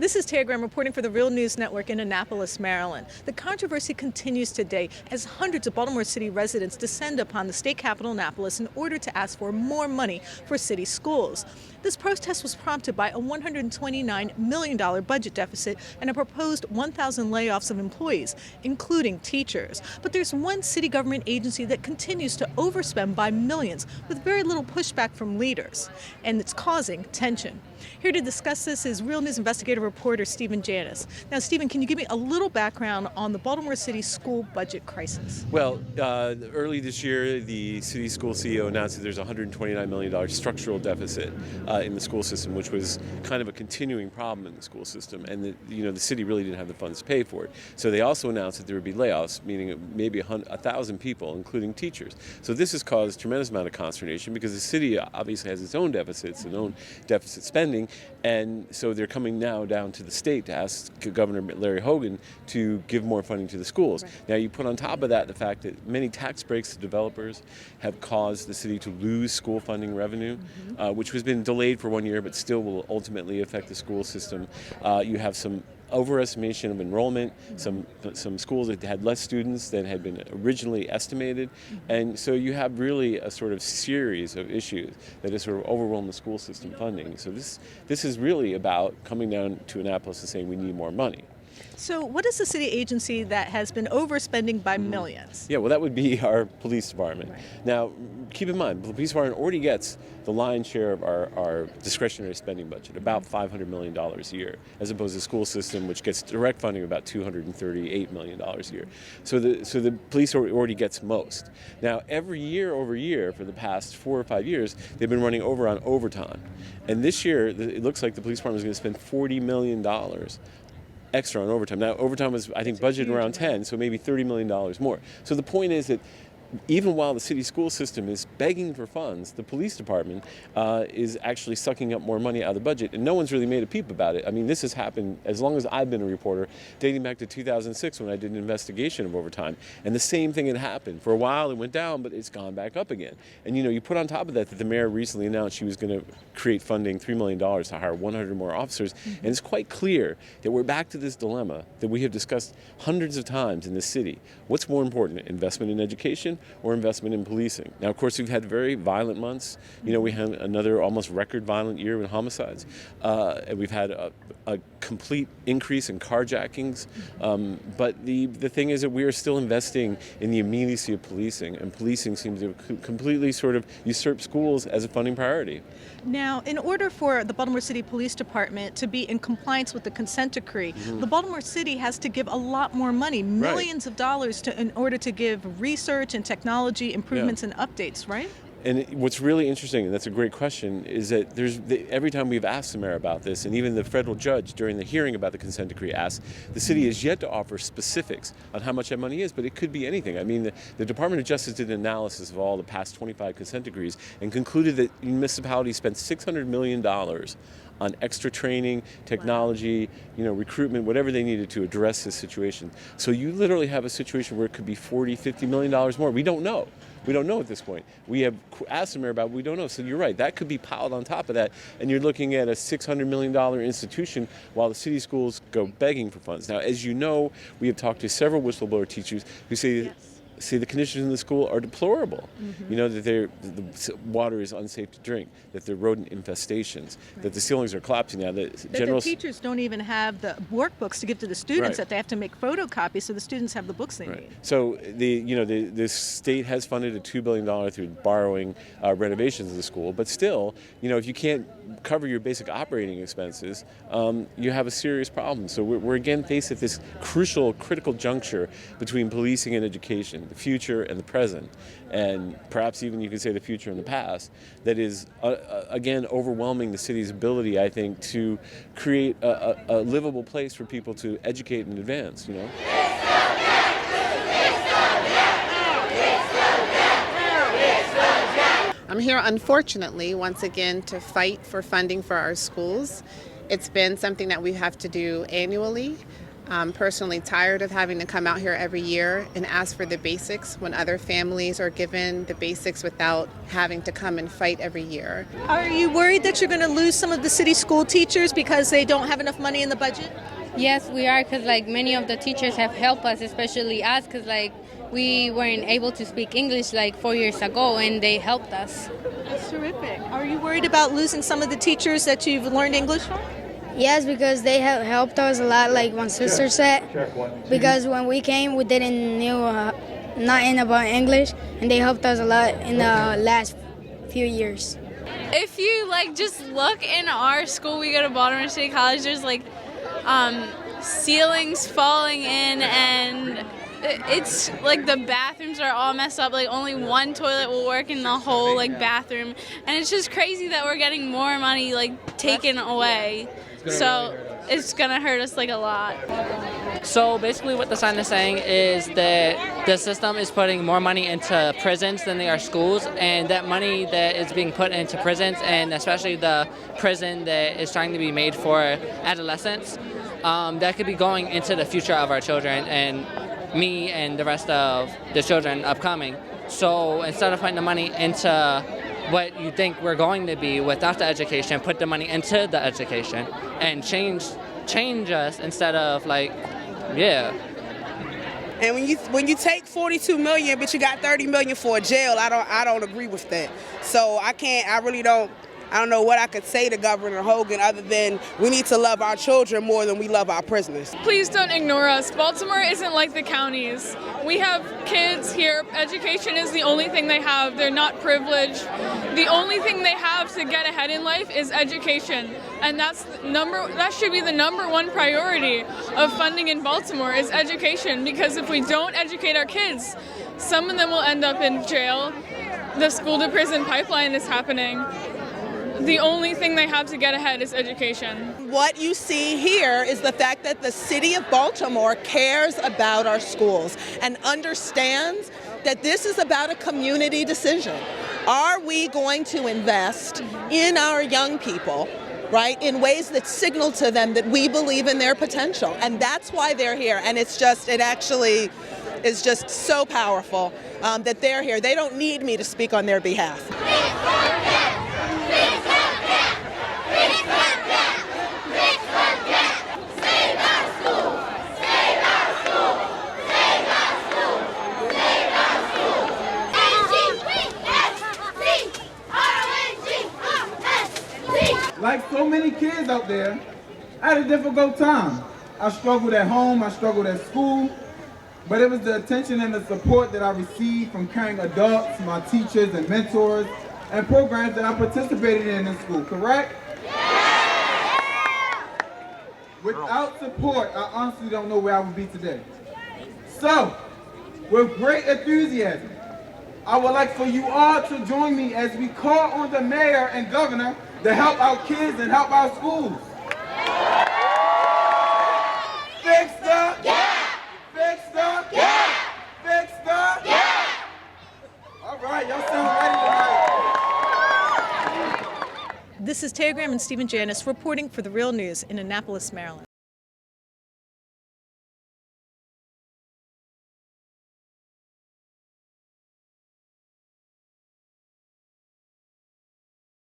This is Tara Graham reporting for the Real News Network in Annapolis, Maryland. The controversy continues today as hundreds of Baltimore City residents descend upon the state capitol Annapolis in order to ask for more money for city schools. This protest was prompted by a $129 million budget deficit and a proposed 1,000 layoffs of employees, including teachers. But there's one city government agency that continues to overspend by millions with very little pushback from leaders, and it's causing tension. Here to discuss this is Real News investigative reporter Stephen Janis. Now, Stephen, can you give me a little background on the Baltimore City school budget crisis? Well, early this year, the city school CEO announced that there's a $129 million structural deficit in the school system, which was kind of a continuing problem in the school system, and the city really didn't have the funds to pay for it. So they also announced that there would be layoffs, meaning maybe 1,000 people, including teachers. So this has caused a tremendous amount of consternation because the city obviously has its own deficits and own deficit spending, and so they're coming now down to the state to ask Governor Larry Hogan to give more funding to the schools. Right. Now, you put on top of that the fact that many tax breaks to developers have caused the city to lose school funding revenue, which has been delayed for 1 year but still will ultimately affect the school system. You have some overestimation of enrollment, some schools that had less students than had been originally estimated, and so you have really a sort of series of issues that has sort of overwhelmed the school system funding. So this is really about coming down to Annapolis and saying we need more money. So what is the city agency that has been overspending by millions? Yeah, well, that would be our police department. Right. Now, keep in mind, the police department already gets the lion's share of our discretionary spending budget, about $500 million a year, as opposed to the school system, which gets direct funding of about $238 million a year. So the police already gets most. Now, every year over year for the past 4 or 5 years, they've been running over on overtime. And this year, it looks like the police department is going to spend $40 million extra on overtime. Now, overtime was, I think, budgeted around 10, so maybe $30 million more. So the point is that even while the city school system is begging for funds, the police department is actually sucking up more money out of the budget, and no one's really made a peep about it. I mean, this has happened as long as I've been a reporter, dating back to 2006 when I did an investigation of overtime, and the same thing had happened. For a while it went down, but it's gone back up again. And you put on top of that the mayor recently announced she was going to create funding, $3 million to hire 100 more officers, and it's quite clear that we're back to this dilemma that we have discussed hundreds of times in this city. What's more important, investment in education or investment in policing? Now, of course, we've had very violent months. We had another almost record violent year with homicides. And we've had a complete increase in carjackings. But the thing is that we are still investing in the immediacy of policing, and policing seems to completely sort of usurp schools as a funding priority. Now, in order for the Baltimore City Police Department to be in compliance with the consent decree, the Baltimore City has to give a lot more money, millions of dollars, in order to give research and technology improvements and updates, right? And what's really interesting, and that's a great question, is that every time we've asked the mayor about this, and even the federal judge during the hearing about the consent decree asked, the city has yet to offer specifics on how much that money is, but it could be anything. I mean, the Department of Justice did an analysis of all the past 25 consent decrees and concluded that municipalities spent $600 million on extra training, technology, recruitment, whatever they needed to address this situation. So you literally have a situation where it could be $40, $50 million more. We don't know. We don't know at this point. We have asked the mayor about it, we don't know. So you're right, that could be piled on top of that, and you're looking at a $600 million institution while the city schools go begging for funds. Now, as you know, we have talked to several whistleblower teachers who say the conditions in the school are deplorable. That the water is unsafe to drink, that there are rodent infestations, that the ceilings are collapsing now. That the teachers don't even have the workbooks to give to the students, that they have to make photocopies so the students have the books they need. So the state has funded a $2 billion through borrowing renovations of the school, but still, if you can't cover your basic operating expenses, you have a serious problem. So we're again faced at this critical juncture between policing and education, the future and the present, and perhaps even you could say the future and the past, that is, again, overwhelming the city's ability, I think, to create a livable place for people to educate and advance, I'm here, unfortunately, once again, to fight for funding for our schools. It's been something that we have to do annually. I'm personally tired of having to come out here every year and ask for the basics when other families are given the basics without having to come and fight every year. Are you worried that you're going to lose some of the city school teachers because they don't have enough money in the budget? Yes, we are, because many of the teachers have helped us, especially us, because we weren't able to speak English 4 years ago, and they helped us. That's terrific. Are you worried about losing some of the teachers that you've learned English from? Yes, because they have helped us a lot, like my sister said. Because when we came, we didn't know nothing about English, and they helped us a lot in the last few years. If you just look in our school, we go to Baltimore City College, there's ceilings falling in, and it's the bathrooms are all messed up. Only one toilet will work in the whole bathroom, and it's just crazy that we're getting more money taken away. So it's gonna hurt us a lot. So basically what the sign is saying is that the system is putting more money into prisons than they are schools, and that money that is being put into prisons, and especially the prison that is trying to be made for adolescents, that could be going into the future of our children and me and the rest of the children upcoming. So instead of putting the money into what you think we're going to be without the education, put the money into the education and change us instead of yeah. And when you take 42 million, but you got 30 million for a jail, I don't agree with that. So I don't know what I could say to Governor Hogan other than we need to love our children more than we love our prisoners. Please don't ignore us. Baltimore isn't like the counties. We have kids here. Education is the only thing they have. They're not privileged. The only thing they have to get ahead in life is education. And that should be the number one priority of funding in Baltimore is education, because if we don't educate our kids, some of them will end up in jail. The school to prison pipeline is happening. The only thing they have to get ahead is education. What you see here is the fact that the city of Baltimore cares about our schools and understands that this is about a community decision. Are we going to invest in our young people, right, in ways that signal to them that we believe in their potential? And that's why they're here. And it actually is just so powerful that they're here. They don't need me to speak on their behalf. Like so many kids out there, I had a difficult time. I struggled at home, I struggled at school, but it was the attention and the support that I received from caring adults, my teachers and mentors, and programs that I participated in school, correct? Yeah! Without support, I honestly don't know where I would be today. So, with great enthusiasm, I would like for you all to join me as we call on the mayor and governor to help our kids and help our schools. Fix the gap! Fix the gap! Fix the gap! All right, y'all sound ready tonight. This is Taya Graham and Stephen Janis reporting for The Real News in Annapolis, Maryland.